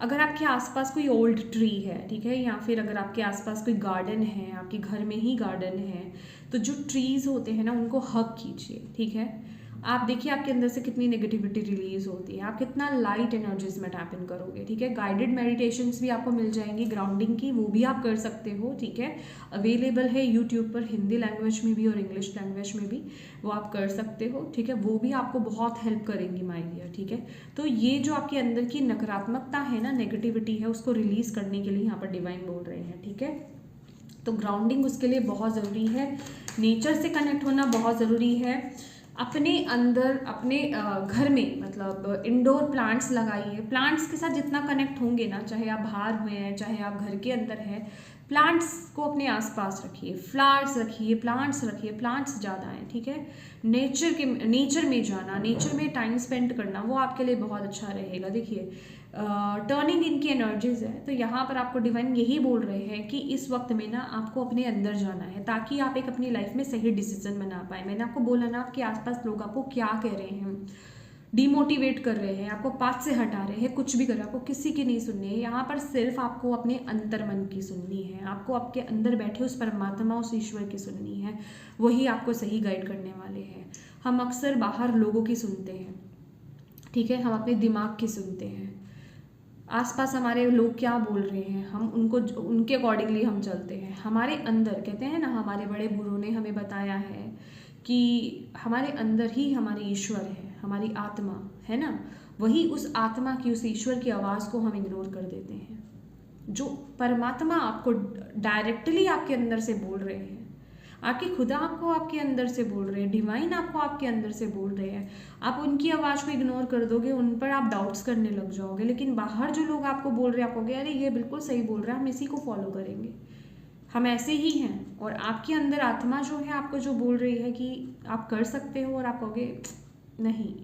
अगर आपके आसपास कोई ओल्ड ट्री है, ठीक है, या फिर अगर आपके आसपास कोई गार्डन है, आपके घर में ही गार्डन है, तो जो ट्रीज़ होते हैं ना उनको हग कीजिए, ठीक है। आप देखिए आपके अंदर से कितनी नेगेटिविटी रिलीज होती है, आप कितना लाइट एनर्जीज में टैप इन करोगे, ठीक है। गाइडेड मेडिटेशंस भी आपको मिल जाएंगी ग्राउंडिंग की, वो भी आप कर सकते हो, ठीक है। अवेलेबल है यूट्यूब पर, हिंदी लैंग्वेज में भी और इंग्लिश लैंग्वेज में भी, वो आप कर सकते हो, ठीक है। वो भी आपको बहुत हेल्प करेंगी माय डियर, ठीक है। तो ये जो आपके अंदर की नकारात्मकता है ना, नेगेटिविटी है, उसको रिलीज करने के लिए यहाँ पर डिवाइन बोल रहे हैं, ठीक है। तो ग्राउंडिंग उसके लिए बहुत ज़रूरी है, नेचर से कनेक्ट होना बहुत ज़रूरी है। अपने अंदर अपने घर में मतलब इंडोर प्लांट्स लगाइए। प्लांट्स के साथ जितना कनेक्ट होंगे ना, चाहे आप बाहर हुए हैं चाहे आप घर के अंदर हैं, प्लांट्स को अपने आसपास रखिए, फ्लावर्स रखिए, प्लांट्स रखिए, प्लांट्स ज़्यादा हैं, ठीक है। नेचर में जाना, नेचर में टाइम स्पेंड करना, वो आपके लिए बहुत अच्छा रहेगा। देखिए टर्निंग इनकी एनर्जीज है, तो यहाँ पर आपको डिवाइन यही बोल रहे हैं कि इस वक्त में ना आपको अपने अंदर जाना है ताकि आप एक अपनी लाइफ में सही डिसीजन बना पाए। मैंने आपको बोला ना, आपके आसपास लोग आपको क्या कह रहे हैं, डिमोटिवेट कर रहे हैं, आपको पाथ से हटा रहे हैं, कुछ भी कर रहे हैं, आपको किसी की नहीं सुननी है। यहाँ पर सिर्फ आपको अपने अंतर मन की सुननी है, आपको आपके अंदर बैठे उस परमात्मा, उस ईश्वर की सुननी है, वही आपको सही गाइड करने वाले हैं। हम अक्सर बाहर लोगों की सुनते हैं, ठीक है, हम अपने दिमाग की सुनते हैं, आसपास हमारे लोग क्या बोल रहे हैं, हम उनके अकॉर्डिंगली हम चलते हैं। हमारे अंदर कहते हैं ना, हमारे बड़े बूढ़ों ने हमें बताया है कि हमारे अंदर ही हमारी ईश्वर है, हमारी आत्मा है ना, वही उस आत्मा की, उस ईश्वर की आवाज़ को हम इग्नोर कर देते हैं। जो परमात्मा आपको डायरेक्टली आपके अंदर से बोल रहे हैं, आपकी खुदा आपको आपके अंदर से बोल रहे हैं, डिवाइन आपको आपके अंदर से बोल रहे हैं, आप उनकी आवाज़ को इग्नोर कर दोगे, उन पर आप डाउट्स करने लग जाओगे। लेकिन बाहर जो लोग आपको बोल रहे हैं, आप कहोगे अरे ये बिल्कुल सही बोल रहा है, हम इसी को फॉलो करेंगे, हम ऐसे ही हैं। और आपके अंदर आत्मा जो है आपको जो बोल रही है कि आप कर सकते हो, और आप कहोगे नहीं,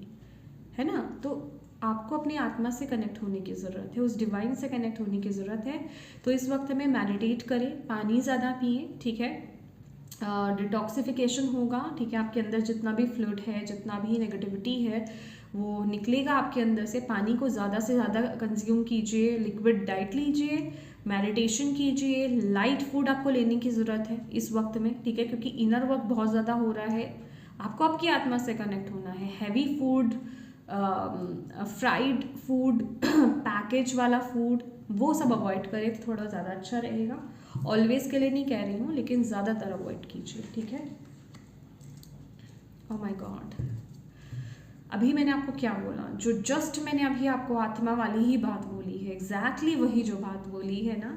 है ना। तो आपको अपनी आत्मा से कनेक्ट होने की ज़रूरत है, उस डिवाइन से कनेक्ट होने की ज़रूरत है। तो इस वक्त में मेडिटेट करें, पानी ज़्यादा पिए, ठीक है, डिटॉक्सिफिकेशन होगा, ठीक है। आपके अंदर जितना भी फ्लूइड है, जितना भी नेगेटिविटी है, वो निकलेगा आपके अंदर से। पानी को ज़्यादा से ज़्यादा कंज्यूम कीजिए, लिक्विड डाइट लीजिए, मेडिटेशन कीजिए, लाइट फूड आपको लेने की ज़रूरत है इस वक्त में, ठीक है, क्योंकि इनर वर्क बहुत ज़्यादा हो रहा है, आपको आपकी आत्मा से कनेक्ट होना है। Heavy food, fried food, package वाला फूड, वो सब अवॉइड करें तो थोड़ा ज़्यादा अच्छा रहेगा। ऑलवेज के लिए नहीं कह रही हूँ, लेकिन ज़्यादातर अवॉइड कीजिए, ठीक है। ओह माय गॉड, अभी मैंने आपको क्या बोला, जो जस्ट मैंने अभी आपको आत्मा वाली ही बात बोली है, एग्जैक्टली वही जो बात बोली है ना।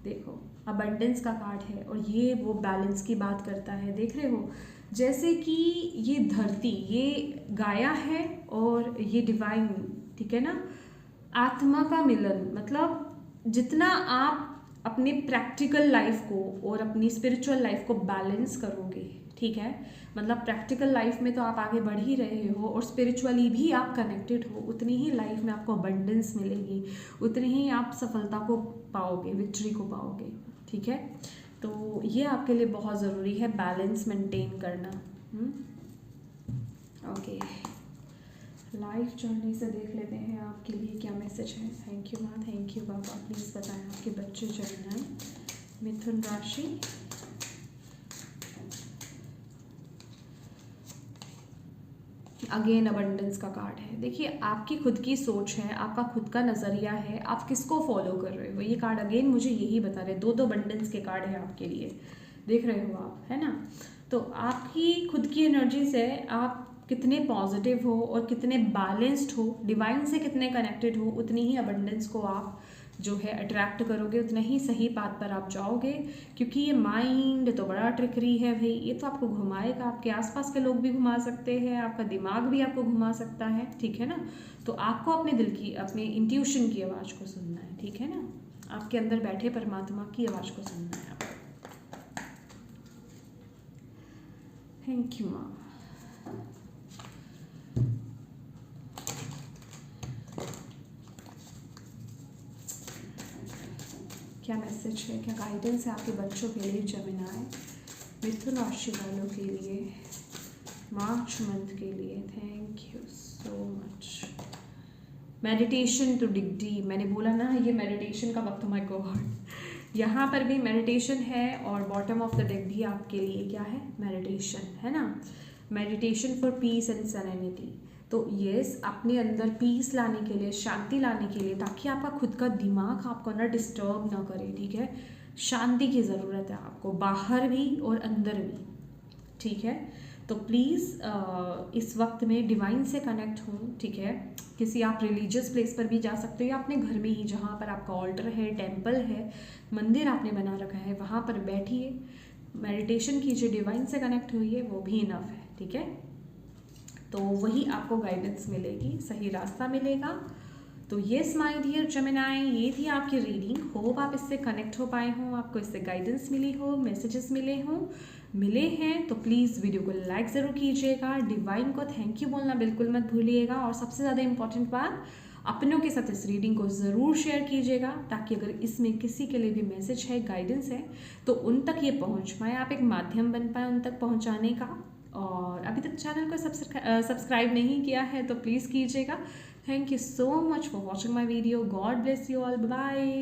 देखो अबंडेंस का कार्ड है और ये वो बैलेंस की बात करता है। देख रहे हो, जैसे कि ये धरती, ये गाया है और ये डिवाइन, ठीक है ना, आत्मा का मिलन। मतलब जितना आप अपने प्रैक्टिकल लाइफ को और अपनी स्पिरिचुअल लाइफ को बैलेंस करोगे, ठीक है, मतलब प्रैक्टिकल लाइफ में तो आप आगे बढ़ ही रहे हो और स्पिरिचुअली भी आप कनेक्टेड हो, उतनी ही लाइफ में आपको अबंडेंस मिलेगी, उतनी ही आप सफलता को पाओगे, विक्ट्री को पाओगे। ठीक है, तो ये आपके लिए बहुत ज़रूरी है बैलेंस मेंटेन करना। ओके, लाइफ जर्नी से देख लेते हैं आपके लिए क्या मैसेज है। थैंक यू माँ, थैंक यू बाबा। प्लीज़ बताएं आपके बच्चे जर्नी मिथुन राशि। अगेन अबंडेंस का कार्ड है। देखिए, आपकी खुद की सोच है, आपका खुद का नज़रिया है, आप किसको फॉलो कर रहे हो। ये कार्ड अगेन मुझे यही बता रहे, दो अबंडेंस के कार्ड है आपके लिए, देख रहे हो आप, है ना। तो आपकी खुद की एनर्जी से आप कितने पॉजिटिव हो और कितने बैलेंस्ड हो, डिवाइन से कितने कनेक्टेड हो, उतनी ही अबंडेंस को आप जो है अट्रैक्ट करोगे, उतना ही सही पाथ पर आप जाओगे। क्योंकि ये माइंड तो बड़ा ट्रिकरी है भाई, ये तो आपको घुमाएगा, आपके आसपास के लोग भी घुमा सकते हैं, आपका दिमाग भी आपको घुमा सकता है। ठीक है ना, तो आपको अपने दिल की, अपने इंट्यूशन की आवाज़ को सुनना है। ठीक है ना, आपके अंदर बैठे परमात्मा की आवाज़ को सुनना है आपको। थैंक यू माँ। क्या मैसेज है, क्या गाइडेंस है आपके बच्चों के लिए, जेमिनी मिथुन राशि वालों के लिए मार्च मंथ के लिए। Thank you so much. Meditation to dig deep, मैंने बोला ना ये मेडिटेशन का वक्त, माय गॉड। यहाँ पर भी मेडिटेशन है और बॉटम ऑफ द डेक भी आपके लिए क्या है, मेडिटेशन है ना। Meditation for piece and serenity. तो यस, अपने अंदर पीस लाने के लिए, शांति लाने के लिए, ताकि आपका खुद का दिमाग आपको ना डिस्टर्ब ना करे। ठीक है, शांति की ज़रूरत है आपको, बाहर भी और अंदर भी। ठीक है, तो प्लीज़ इस वक्त में डिवाइन से कनेक्ट हों। ठीक है, किसी आप रिलीजियस प्लेस पर भी जा सकते हो या अपने घर में ही, जहाँ पर आपका ऑल्टर है, टेम्पल है, मंदिर आपने बना रखा है, वहाँ पर बैठिए, मेडिटेशन कीजिए, डिवाइन से कनेक्ट होइए, वो भी इनफ है। ठीक है, तो वही आपको गाइडेंस मिलेगी, सही रास्ता मिलेगा। तो येस माय डियर जेमिनी, ये थी आपकी रीडिंग। होप आप इससे कनेक्ट हो पाए हों, आपको इससे गाइडेंस मिली हो, मैसेजेस मिले हैं तो प्लीज़ वीडियो को लाइक ज़रूर कीजिएगा, डिवाइन को थैंक यू बोलना बिल्कुल मत भूलिएगा, और सबसे ज़्यादा इंपॉर्टेंट बात, अपनों के साथ इस रीडिंग को ज़रूर शेयर कीजिएगा, ताकि अगर इसमें किसी के लिए भी मैसेज है, गाइडेंस है, तो उन तक ये पहुंच पाए, आप एक माध्यम बन पाए उन तक पहुंचाने का। और अभी तक चैनल को सब्सक्राइब नहीं किया है तो प्लीज़ कीजिएगा। Thank you so much for watching my video. God bless you all, bye.